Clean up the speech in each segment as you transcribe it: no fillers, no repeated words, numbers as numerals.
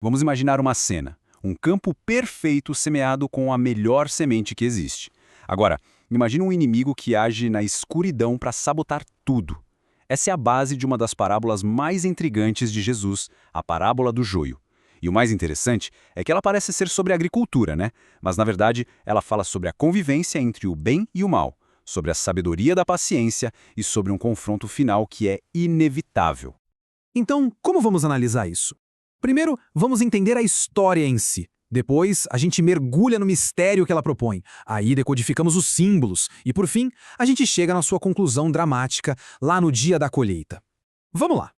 Vamos imaginar uma cena, um campo perfeito semeado com a melhor semente que existe. Agora, imagine um inimigo que age na escuridão para sabotar tudo. Essa é a base de uma das parábolas mais intrigantes de Jesus, a parábola do joio. E o mais interessante é que ela parece ser sobre agricultura, né? Mas na verdade, ela fala sobre a convivência entre o bem e o mal, sobre a sabedoria da paciência e sobre um confronto final que é inevitável. Então, como vamos analisar isso? Primeiro, vamos entender a história em si. Depois, a gente mergulha no mistério que ela propõe. Aí decodificamos os símbolos. E, por fim, a gente chega na sua conclusão dramática, lá no dia da colheita. Vamos lá!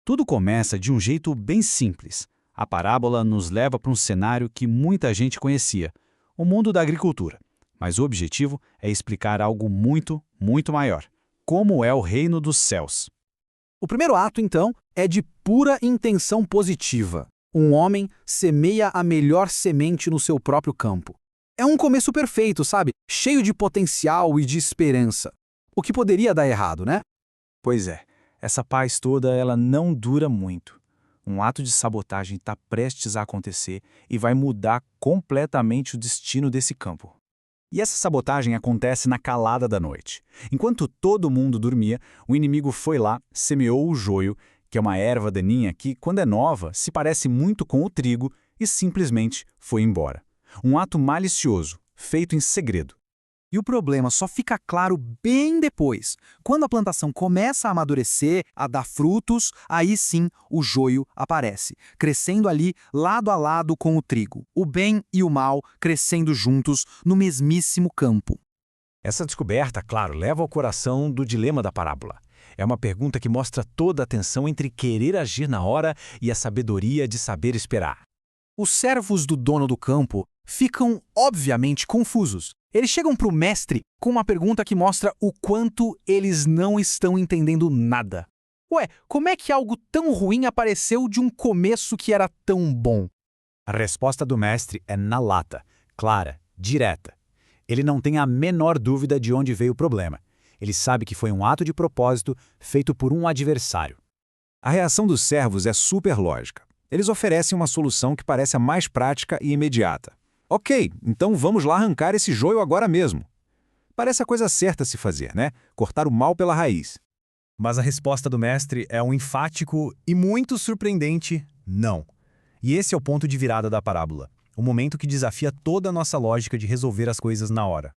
Tudo começa de um jeito bem simples. A parábola nos leva para um cenário que muita gente conhecia, o mundo da agricultura. Mas o objetivo é explicar algo muito, muito maior. Como é o reino dos céus. O primeiro ato, então, é de pura intenção positiva. Um homem semeia a melhor semente no seu próprio campo. É um começo perfeito, sabe? Cheio de potencial e de esperança. O que poderia dar errado, né? Pois é, essa paz toda ela não dura muito. Um ato de sabotagem está prestes a acontecer e vai mudar completamente o destino desse campo. E essa sabotagem acontece na calada da noite. Enquanto todo mundo dormia, o inimigo foi lá, semeou o joio, que é uma erva daninha que, quando é nova, se parece muito com o trigo e simplesmente foi embora. Um ato malicioso, feito em segredo. E o problema só fica claro bem depois. Quando a plantação começa a amadurecer, a dar frutos, aí sim o joio aparece, crescendo ali lado a lado com o trigo. O bem e o mal crescendo juntos no mesmíssimo campo. Essa descoberta, claro, leva ao coração do dilema da parábola. É uma pergunta que mostra toda a tensão entre querer agir na hora e a sabedoria de saber esperar. Os servos do dono do campo ficam, obviamente, confusos. Eles chegam para o mestre com uma pergunta que mostra o quanto eles não estão entendendo nada. Ué, como é que algo tão ruim apareceu de um começo que era tão bom? A resposta do mestre é na lata, clara, direta. Ele não tem a menor dúvida de onde veio o problema. Ele sabe que foi um ato de propósito feito por um adversário. A reação dos servos é super lógica. Eles oferecem uma solução que parece a mais prática e imediata. Ok, então vamos lá arrancar esse joio agora mesmo. Parece a coisa certa a se fazer, né? Cortar o mal pela raiz. Mas a resposta do mestre é um enfático e muito surpreendente não. E esse é o ponto de virada da parábola, o momento que desafia toda a nossa lógica de resolver as coisas na hora.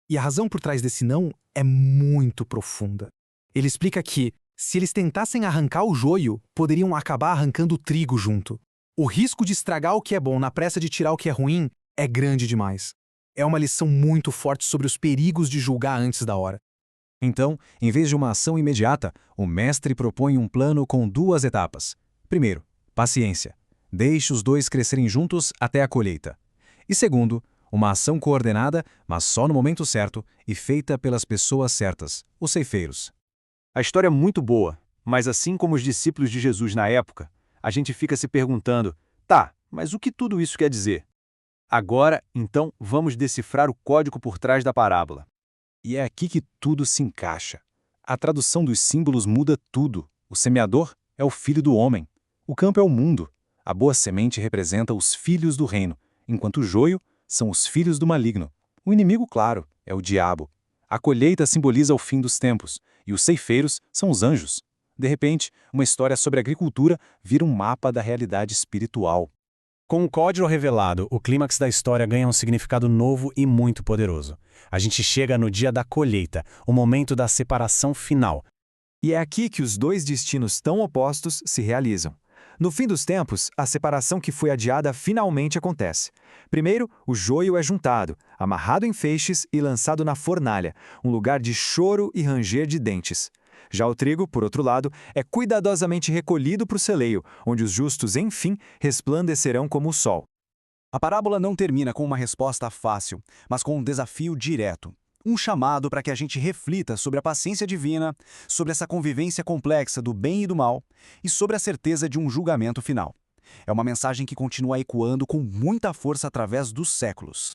E a razão por trás desse não é muito profunda. Ele explica que, se eles tentassem arrancar o joio, poderiam acabar arrancando o trigo junto. O risco de estragar o que é bom na pressa de tirar o que é ruim é grande demais. É uma lição muito forte sobre os perigos de julgar antes da hora. Então, em vez de uma ação imediata, o mestre propõe um plano com duas etapas. Primeiro, paciência. Deixe os dois crescerem juntos até a colheita. E segundo, uma ação coordenada, mas só no momento certo e feita pelas pessoas certas, os ceifeiros. A história é muito boa, mas assim como os discípulos de Jesus na época, a gente fica se perguntando, tá, mas o que tudo isso quer dizer? Agora, então, vamos decifrar o código por trás da parábola. E é aqui que tudo se encaixa. A tradução dos símbolos muda tudo. O semeador é o filho do homem. O campo é o mundo. A boa semente representa os filhos do reino, enquanto o joio são os filhos do maligno. O inimigo, claro, é o diabo. A colheita simboliza o fim dos tempos, e os ceifeiros são os anjos. De repente, uma história sobre agricultura vira um mapa da realidade espiritual. Com o código revelado, o clímax da história ganha um significado novo e muito poderoso. A gente chega no dia da colheita, o momento da separação final. E é aqui que os dois destinos tão opostos se realizam. No fim dos tempos, a separação que foi adiada finalmente acontece. Primeiro, o joio é juntado, amarrado em feixes e lançado na fornalha, um lugar de choro e ranger de dentes. Já o trigo, por outro lado, é cuidadosamente recolhido para o celeiro, onde os justos, enfim, resplandecerão como o sol. A parábola não termina com uma resposta fácil, mas com um desafio direto. Um chamado para que a gente reflita sobre a paciência divina, sobre essa convivência complexa do bem e do mal e sobre a certeza de um julgamento final. É uma mensagem que continua ecoando com muita força através dos séculos.